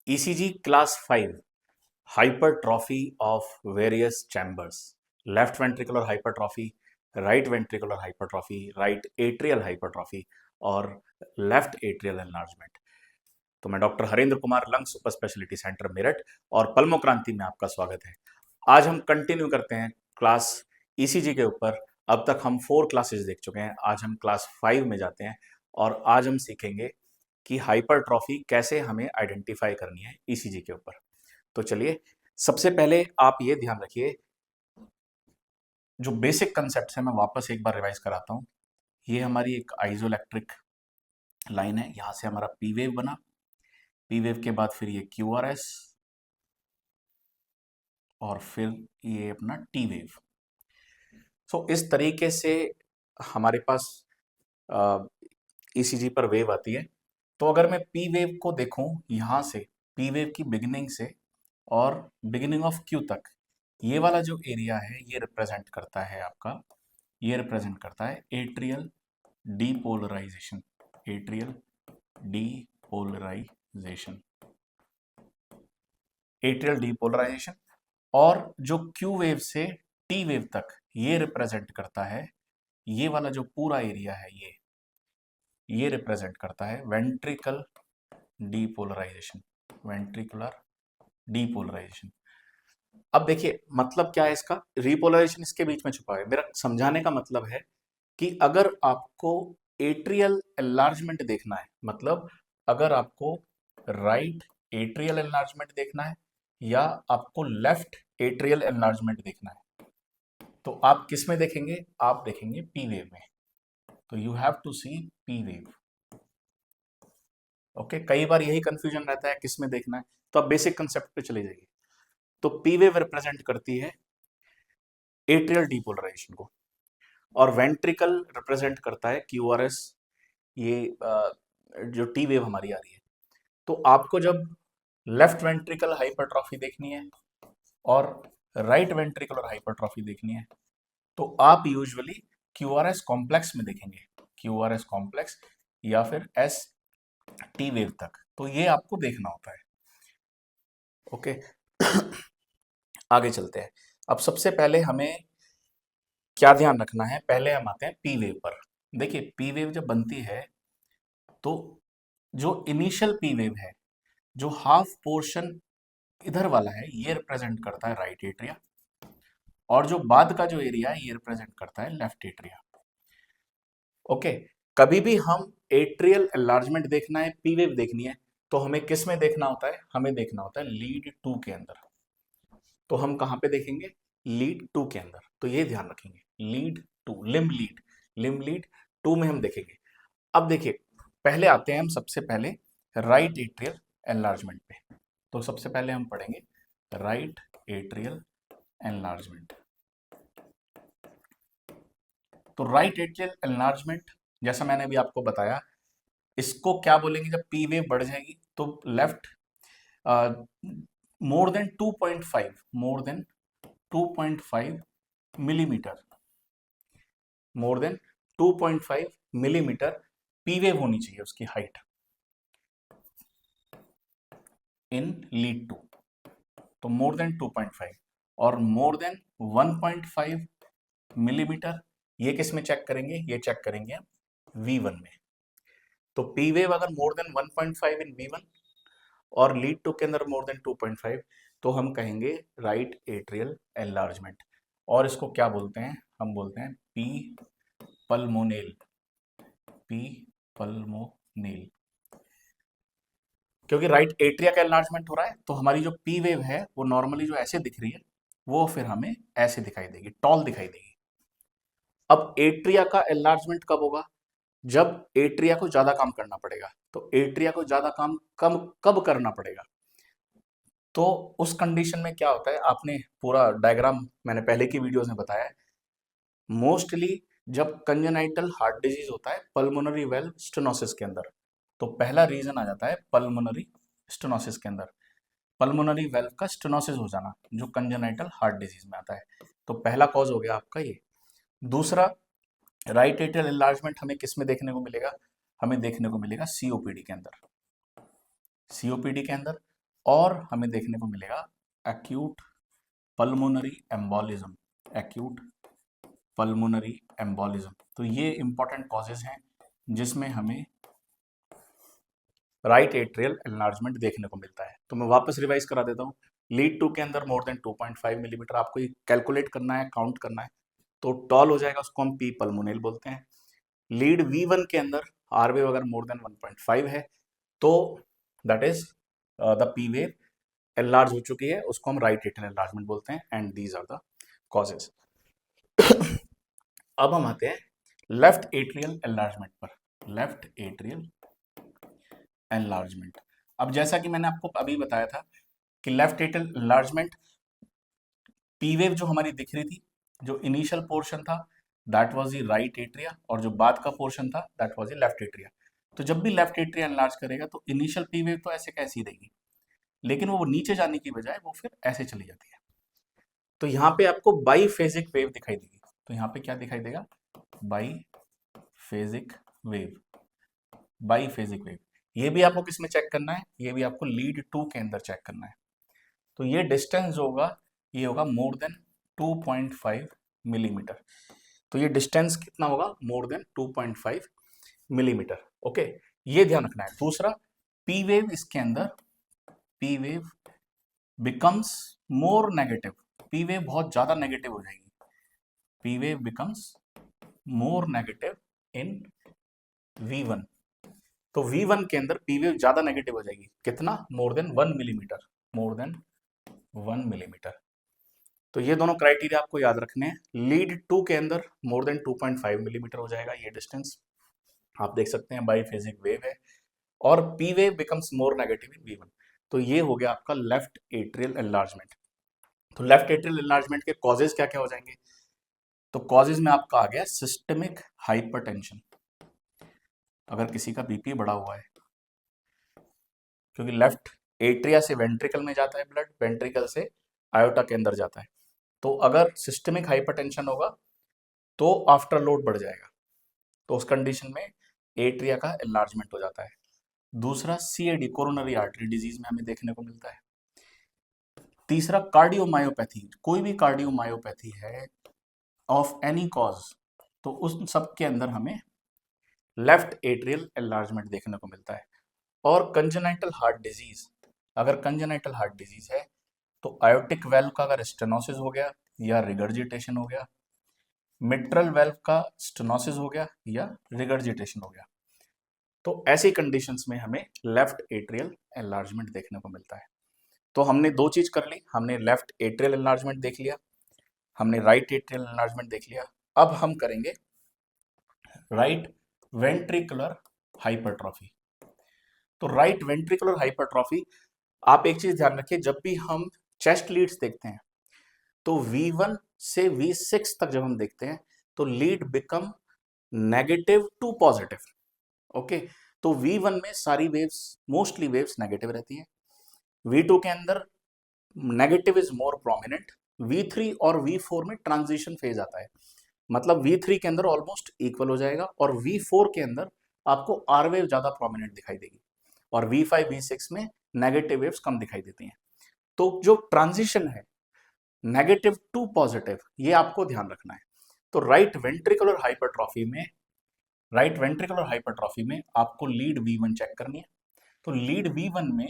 ECG class 5 hypertrophy of various chambers, left ventricular hypertrophy, right ventricular hypertrophy, right atrial hypertrophy और left atrial enlargement. तो मैं doctor Harendra Kumar, lung super speciality centre Meerut और pulmo क्रांति में आपका स्वागत है। आज हम कंटिन्यू करते हैं क्लास ईसीजी के ऊपर। अब तक हम 4 क्लासेस देख चुके हैं, आज हम क्लास 5 में जाते हैं और आज हम सीखेंगे कि हाइपरट्रॉफी कैसे हमें आइडेंटिफाई करनी है ईसीजी के ऊपर। तो चलिए, सबसे पहले आप ये ध्यान रखिए, जो बेसिक कंसेप्ट है मैं वापस एक बार रिवाइज कराता हूँ। ये हमारी एक आइजोइलेक्ट्रिक लाइन है, यहाँ से हमारा पी वेव बना, पी वेव के बाद फिर ये क्यू आर एस और फिर ये अपना टी वेव। सो इस तरीके से हमारे पास ईसीजी पर वेव आती है। तो अगर मैं पी वेव को देखूं यहाँ से, पी वेव की बिगिनिंग से और बिगिनिंग ऑफ क्यू तक, ये वाला जो एरिया है ये रिप्रेजेंट करता है आपका, ये रिप्रेजेंट करता है atrial depolarisation, atrial depolarisation, atrial depolarisation. और जो क्यू वेव से टी वेव तक ये रिप्रेजेंट करता है, ये वाला जो पूरा एरिया है ये रिप्रेजेंट करता है वेंट्रिकल डीपोलराइजेशन, वेंट्रिकुलर डीपोलराइजेशन। अब देखिए मतलब क्या है इसका, रिपोलराइजेशन इसके बीच में छुपा है। मेरा समझाने का मतलब है कि अगर आपको एट्रियल एनलार्जमेंट देखना है, मतलब अगर आपको राइट एट्रियल एनलार्जमेंट देखना है या आपको लेफ्ट एट्रियल एनलार्जमेंट देखना है, तो आप किस में देखेंगे? आप देखेंगे पी वेव में। तो you have to see P wave. Okay, कई बार यही कंफ्यूजन रहता है किस में देखना है, तो आप बेसिक कंसेप्ट पे चले जाइए। तो पी वेव रिप्रेजेंट करती है एट्रियल डीपोलराइजेशन को और वेंट्रिकल रिप्रेजेंट करता है क्यूआरएस, ये जो टी वेव हमारी आ रही है। तो आपको जब लेफ्ट वेंट्रिकल हाइपरट्रॉफी देखनी है और राइट वेंट्रिकुलर हाइपरट्रॉफी देखनी है, तो आप यूजुअली क्यूआरएस कॉम्प्लेक्स में देखेंगे, क्यूआरएस कॉम्प्लेक्स या फिर एस टी वेव तक। तो ये आपको देखना होता है। ओके आगे चलते हैं। अब सबसे पहले हमें क्या ध्यान रखना है, पहले हम आते हैं पी वेव पर। देखिए पी वेव जब बनती है तो जो इनिशियल पी वेव है, जो हाफ पोर्शन इधर वाला है, ये रिप्रेजेंट करता है राइट एट्रिया, और जो बाद का जो एरिया है ये रिप्रेजेंट करता है लेफ्ट एट्रिया। ओके, कभी भी हम एट्रियल एनलार्जमेंट देखना है, पी वेव देखनी है, तो हमें किस में देखना होता है? हमें देखना होता है लीड 2 के अंदर। तो हम कहां पे देखेंगे? लीड 2 के अंदर। तो ये ध्यान रखेंगे, लीड 2, लिम लीड 2 में हम देखेंगे। अब देखिए, पहले आते हैं हम सबसे पहले राइट एट्रियल एनलार्जमेंट पे। तो सबसे पहले हम पढ़ेंगे राइट एट्रियल एनलार्जमेंट। तो राइट एट्रियल एनलार्जमेंट, जैसा मैंने अभी आपको बताया, इसको क्या बोलेंगे? जब पी वेव बढ़ जाएगी तो left more than 2.5, more than 2.5 millimetre, more than 2.5 millimetre P wave होनी चाहिए उसकी हाइट इन लीड 2। तो मोर देन 2.5 और मोर देन 1.5 मिलीमीटर, ये किस में चेक करेंगे? ये चेक करेंगे हम V1 में। तो पी वेव अगर मोर देन 1.5 इन V1 और लीड 2 के अंदर मोर देन 2.5, तो हम कहेंगे राइट एट्रियल एनलार्जमेंट। और इसको क्या बोलते हैं? हम बोलते हैं पी पल्मोनेल, पी पल्मोनेल। क्योंकि राइट एट्रिया का एनलार्जमेंट हो रहा है, तो हमारी जो पी वेव है वो नॉर्मली जो ऐसे दिख रही है, वो फिर हमें ऐसे दिखाई देगी, टॉल दिखाई देगी। अब एट्रिया का एनलार्जमेंट कब होगा? जब एट्रिया को ज्यादा काम करना पड़ेगा। तो एट्रिया को ज्यादा काम कम कब करना पड़ेगा? तो उस कंडीशन में क्या होता है, आपने पूरा डायग्राम मैंने पहले की वीडियोस में बताया है। मोस्टली जब कंजेनाइटल हार्ट डिजीज होता है पल्मोनरी वेल्व स्टेनोसिस के अंदर, तो पहला रीजन आ जाता है पल्मोनरी स्टेनोसिस के अंदर, पल्मोनरी वेल्व का स्टेनोसिस हो जाना, जो कंजेनाइटल हार्ट डिजीज में आता है। तो पहला कॉज हो गया आपका ये। दूसरा, राइट एट्रियल एनलार्जमेंट हमें किस में देखने को मिलेगा? हमें देखने को मिलेगा सीओपीडी के अंदर, सीओपीडी के अंदर। और हमें देखने को मिलेगा acute pulmonary embolism, acute pulmonary embolism. तो ये इंपॉर्टेंट कॉजेज हैं जिसमें हमें राइट एट्रियल एनलार्जमेंट देखने को मिलता है। तो मैं वापस रिवाइज करा देता हूँ। लीड 2 के अंदर मोर देन 2.5 मिलीमीटर आपको ये कैलकुलेट करना है, काउंट करना है, तो टॉल हो जाएगा, उसको हम पी पल्मोनल बोलते हैं। लीड V1 के अंदर आर वेव अगर मोर देन 1.5 है तो that is the P wave enlarge हो चुकी है, उसको हम राइट एट्रियल एनलार्जमेंट बोलते हैं and these are the causes. अब हम आते हैं लेफ्ट एट्रियल एनलार्जमेंट पर। लेफ्ट एट्रियल एनलार्जमेंट, अब जैसा कि मैंने आपको अभी बताया था कि left atrial enlargement P wave जो हमारी दिख रही थी, जो इनिशियल पोर्शन था that was the right atria, और जो बाद का पोर्शन था that was the left atria. तो जब भी लेफ्ट एट्रिया एनलार्ज करेगा तो इनिशियल पी वेव तो ऐसे कैसी रहेगी, लेकिन वो नीचे जाने की बजाय वो फिर ऐसे चली जाती है। तो यहाँ पे आपको बाई फेजिक वेव दिखाई देगी। तो यहाँ पे क्या दिखाई देगा, by phasic wave, by phasic wave. ये भी आपको किस में चेक करना है, ये भी आपको लीड 2 के अंदर चेक करना है। तो ये डिस्टेंस जो होगा ये होगा मोर देन 2.5 मिलीमीटर। तो ये डिस्टेंस कितना होगा, मोर देन 2.5 मिलीमीटर। ओके, ये ध्यान रखना है। दूसरा, पी वेव इसके अंदर, P wave becomes more negative, P wave बहुत ज्यादा नेगेटिव हो जाएगी, P wave becomes more negative इन V1। तो V1 के अंदर पी वेव ज्यादा नेगेटिव हो जाएगी, कितना, more than 1 millimetre, more than 1 millimetre. तो ये दोनों क्राइटेरिया आपको याद रखने हैं। लीड 2 के अंदर मोर देन 2.5 मिलीमीटर हो जाएगा ये डिस्टेंस, आप देख सकते हैं बाईफेजिक वेव है, और P wave becomes more negative इन V1। तो ये हो गया आपका लेफ्ट एट्रियल एनलार्जमेंट। तो लेफ्ट एट्रियल एनलार्जमेंट के कॉजेज क्या क्या हो जाएंगे, तो कॉजेज में आपका आ गया सिस्टमिक हाइपरटेंशन, अगर किसी का बीपी बढ़ा हुआ है, क्योंकि लेफ्ट एट्रिया से वेंट्रिकल में जाता है ब्लड, वेंट्रिकल से आयोटा के अंदर जाता है, तो अगर सिस्टमिक हाइपरटेंशन होगा तो आफ्टर लोड बढ़ जाएगा, तो उस कंडीशन में एट्रिया का एनलार्जमेंट हो जाता है। दूसरा, सीएडी कोरोनरी आर्टरी डिजीज में हमें देखने को मिलता है। तीसरा, कार्डियोमायोपैथी, कोई भी कार्डियोमायोपैथी है ऑफ एनी कॉज, तो उस सब के अंदर हमें लेफ्ट एट्रियल एनलार्जमेंट देखने को मिलता है। और कंजेनाइटल हार्ट डिजीज, अगर कंजेनाइटल हार्ट डिजीज है तो आयोटिक वेल्व का अगर स्टेनोसिस हो गया या रिगर्जिटेशन हो गया, मिट्रल वेल्व का स्टेनोसिस हो गया या रिगर्जिटेशन हो गया, तो ऐसी कंडीशंस में हमें लेफ्ट एट्रियल एनलार्जमेंट देखने को मिलता है। तो हमने दो चीज कर ली, हमने लेफ्ट एट्रियल एनलार्जमेंट देख लिया, हमने राइट एट्रियल एनलार्जमेंट देख लिया। अब हम करेंगे राइट वेंट्रिकुलर हाइपरट्रॉफी। तो राइट वेंट्रिकुलर हाइपरट्रॉफी, आप एक चीज ध्यान रखिए, जब भी हम चेस्ट लीड्स देखते हैं तो V1 से V6 तक जब हम देखते हैं तो lead become negative to positive. Okay, तो V1 में सारी वेव्स, मोस्टली वेव्स नेगेटिव रहती हैं। V2 के अंदर negative is more prominent. V3 और V4 में ट्रांजिशन फेज आता है, मतलब V3 के अंदर ऑलमोस्ट इक्वल हो जाएगा, और V4 के अंदर आपको आर वेव ज्यादा प्रोमिनेंट दिखाई देगी, और V5 V6 में नेगेटिव वेव्स कम दिखाई देती हैं। तो जो ट्रांजिशन है नेगेटिव टू पॉजिटिव, ये आपको ध्यान रखना है। तो राइट वेंट्रिकुलर हाइपरट्रॉफी में, राइट वेंट्रिकुलर हाइपरट्रॉफी में आपको लीड V1 चेक करनी है। तो लीड V1 में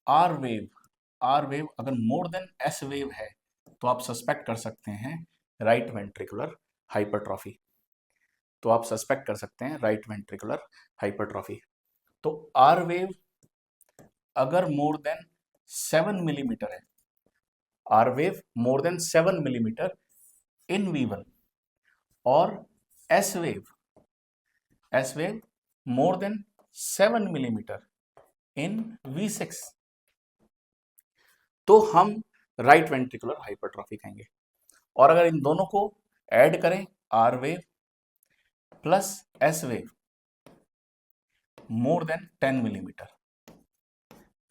आर वेव, आर वेव अगर मोर देन एस वेव है तो आप सस्पेक्ट कर सकते हैं राइट वेंट्रिकुलर हाइपरट्रॉफी, तो आप सस्पेक्ट कर सकते हैं राइट वेंट्रिकुलर हाइपरट्रॉफी। तो आर वेव अगर मोर देन 7 मिलीमीटर है, R wave more than 7 millimetre in V1, और S wave, S wave more than 7 millimetre in V6, तो हम राइट वेंट्रिकुलर हाइपरट्रॉफी कहेंगे। और अगर इन दोनों को ऐड करें, R wave plus S wave more than 10 millimetre,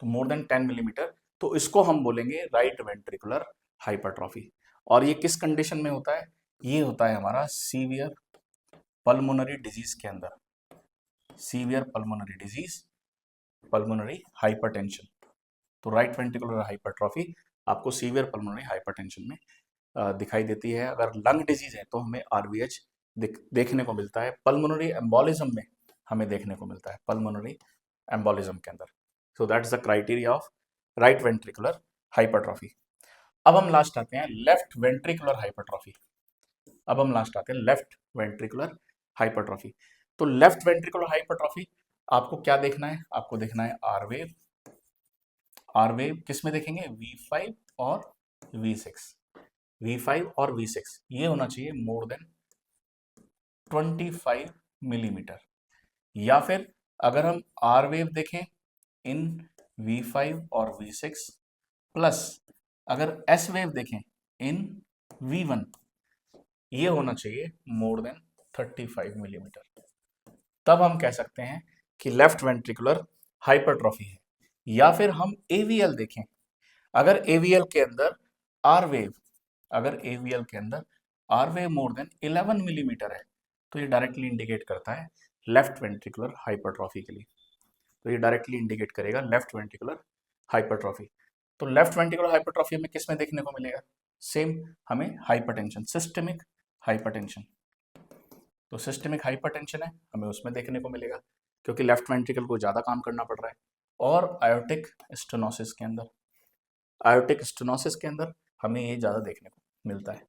तो मोर देन 10 मिलीमीटर, तो इसको हम बोलेंगे राइट वेंट्रिकुलर हाइपरट्रॉफी। और ये किस कंडीशन में होता है, ये होता है हमारा सीवियर पल्मोनरी डिजीज के अंदर, severe pulmonary disease, pulmonary hypertension. तो राइट वेंट्रिकुलर हाइपरट्रॉफी आपको सीवियर पल्मोनरी हाइपरटेंशन में दिखाई देती है। अगर लंग डिजीज है तो हमें आरवीएच देखने को मिलता है। पल्मोनरी एम्बोलिज्म में हमें देखने को मिलता है, पल्मोनरी एम्बोलिज्म के अंदर। So that is the criteria of right ventricular hypertrophy. अब हम लास्ट आते हैं लेफ्ट वेंट्रिकुलर हाइपरट्रॉफी। अब हम लास्ट आते हैं लेफ्ट वेंट्रिकुलर हाइपरट्रॉफी। तो लेफ्ट वेंट्रिकुलर हाइपरट्रॉफी आपको क्या देखना है? आपको देखना है आर वेव। आर वेव किस में देखेंगे? V5 और V6। V5 और V6 ये होना चाहिए मोर देन 25 मिलीमीटर। या फिर अगर हम आर वेव देखें इन V5 और V6 प्लस अगर एस वेव देखें इन V1, ये होना चाहिए मोर देन 35 मिलीमीटर। तब हम कह सकते हैं कि लेफ्ट वेंट्रिकुलर हाइपरट्रॉफी है। या फिर हम एवीएल देखें, अगर एवीएल के अंदर आर वेव, अगर एवीएल के अंदर R wave more than 11 millimetre है तो ये डायरेक्टली इंडिकेट करता है लेफ्ट वेंट्रिकुलर हाइपरट्रॉफी के लिए। तो ये डायरेक्टली इंडिकेट करेगा लेफ्ट वेंट्रिकुलर हाइपरट्रॉफी। तो लेफ्ट वेंट्रिकुलर हाइपरट्रॉफी हमें किस में देखने को मिलेगा? सेम हमें हाइपरटेंशन, सिस्टमिक हाइपरटेंशन। तो सिस्टमिक हाइपरटेंशन है, हमें उसमें देखने को मिलेगा क्योंकि लेफ्ट वेंट्रिकल को ज़्यादा काम करना पड़ रहा है। और आयोटिक स्टेनोसिस के अंदर, आयोटिक स्टेनोसिस के अंदर हमें ये ज़्यादा देखने को मिलता है।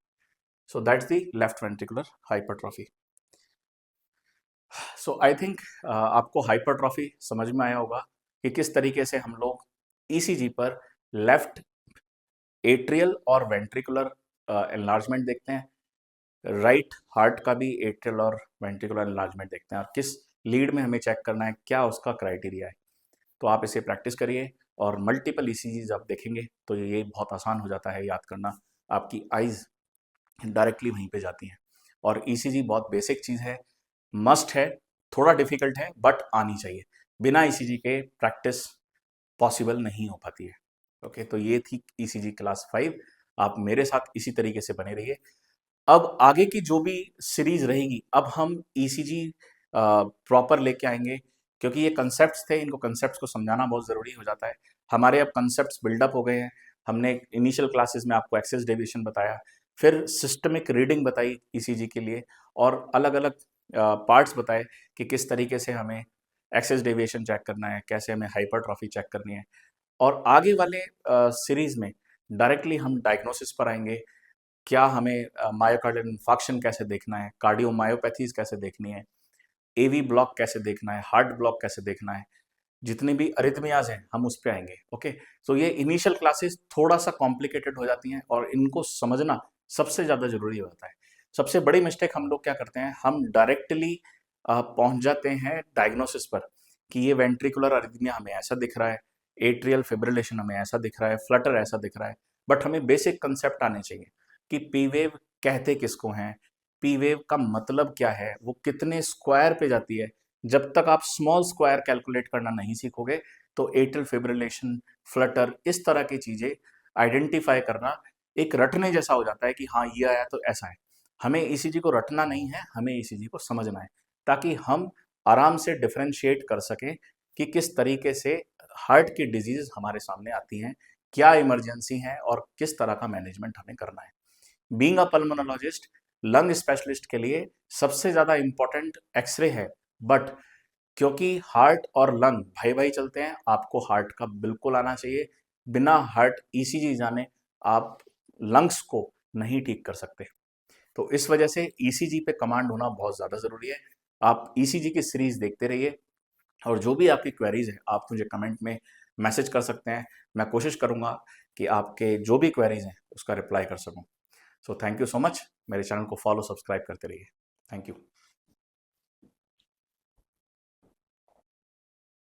So that's the left ventricular hypertrophy. So I think आपको हाइपरट्रॉफी समझ में आया होगा कि किस तरीके से हम लोग ईसीजी पर लेफ्ट एट्रियल और वेंट्रिकुलर एनलार्जमेंट देखते हैं, राइट हार्ट का भी एट्रियल और वेंट्रिकुलर एनलार्जमेंट देखते हैं, और किस लीड में हमें चेक करना है, क्या उसका क्राइटेरिया है। तो आप इसे प्रैक्टिस करिए और मल्टीपल ईसीजीज आप देखेंगे तो ये बहुत आसान हो जाता है याद करना। आपकी आइज़ डायरेक्टली वहीं पे जाती हैं। और ईसीजी बहुत बेसिक चीज़ है, मस्ट है, थोड़ा डिफिकल्ट है बट आनी चाहिए। बिना ईसीजी के प्रैक्टिस पॉसिबल नहीं हो पाती है। ओके, तो ये थी ईसीजी क्लास 5। आप मेरे साथ इसी तरीके से बने रहिए। अब आगे की जो भी सीरीज रहेगी, अब हम ईसीजी प्रॉपर लेके आएंगे क्योंकि ये कंसेप्ट्स थे, इनको कंसेप्ट्स को समझाना बहुत ज़रूरी हो जाता है। हमारे अब कंसेप्ट्स बिल्डअप हो गए हैं। हमने इनिशियल क्लासेस में आपको एक्सेस डेविएशन बताया, फिर सिस्टमिक रीडिंग बताई ईसीजी के लिए, और अलग अलग पार्ट्स बताए कि किस तरीके से हमें एक्सेस डेविएशन चेक करना है, कैसे हमें हाइपरट्रॉफी चेक करनी है। और आगे वाले सीरीज में डायरेक्टली हम डायग्नोसिस पर आएंगे, क्या हमें मायोकार्डियल इन्फार्क्शन कैसे देखना है, कार्डियोमायोपैथीज कैसे देखनी है, एवी ब्लॉक कैसे देखना है, हार्ट ब्लॉक कैसे देखना है, जितनी भी अरिथमियाज हैं हम उस पे आएंगे। ओके, सो ये इनिशियल क्लासेस थोड़ा सा कॉम्प्लिकेटेड हो जाती हैं और इनको समझना सबसे ज़्यादा जरूरी होता है। सबसे बड़ी मिस्टेक हम लोग क्या करते हैं, हम डायरेक्टली पहुंच जाते हैं डायग्नोसिस पर कि ये वेंट्रिकुलर अरिथमिया हमें ऐसा दिख रहा है, एट्रियल फिब्रिलेशन हमें ऐसा दिख रहा है, फ्लटर ऐसा दिख रहा है। बट हमें बेसिक कंसेप्ट आने चाहिए कि पी वेव कहते किसको हैं, पी वेव का मतलब क्या है, वो कितने स्क्वायर पे जाती है। जब तक आप स्मॉल स्क्वायर कैलकुलेट करना नहीं सीखोगे तो एट्रियल फिब्रिलेशन, फ्लटर, इस तरह की चीज़ें आइडेंटिफाई करना एक रटने जैसा हो जाता है कि हाँ ये आया तो ऐसा है। हमें ईसीजी को रटना नहीं है, हमें ईसीजी को समझना है ताकि हम आराम से डिफरेंशिएट कर सकें कि किस तरीके से हार्ट की डिजीज हमारे सामने आती हैं, क्या इमरजेंसी है और किस तरह का मैनेजमेंट हमें करना है। Being a pulmonologist, lung specialist के लिए सबसे ज़्यादा इंपॉर्टेंट एक्सरे है। बट क्योंकि हार्ट और लंग भाई भाई चलते हैं, आपको हार्ट का बिल्कुल आना चाहिए। बिना हार्ट ईसीजी जाने आप लंग्स को नहीं ठीक कर सकते। तो इस वजह से ईसीजी पे कमांड होना बहुत ज़्यादा ज़रूरी है। आप ईसीजी की सीरीज देखते रहिए और जो भी आपकी क्वेरीज है आप मुझे कमेंट में मैसेज कर सकते हैं। मैं कोशिश करूंगा कि आपके जो भी क्वेरीज हैं उसका रिप्लाई कर सकूं। So thank you so much. मेरे चैनल को फॉलो सब्सक्राइब करते रहिए। Thank you.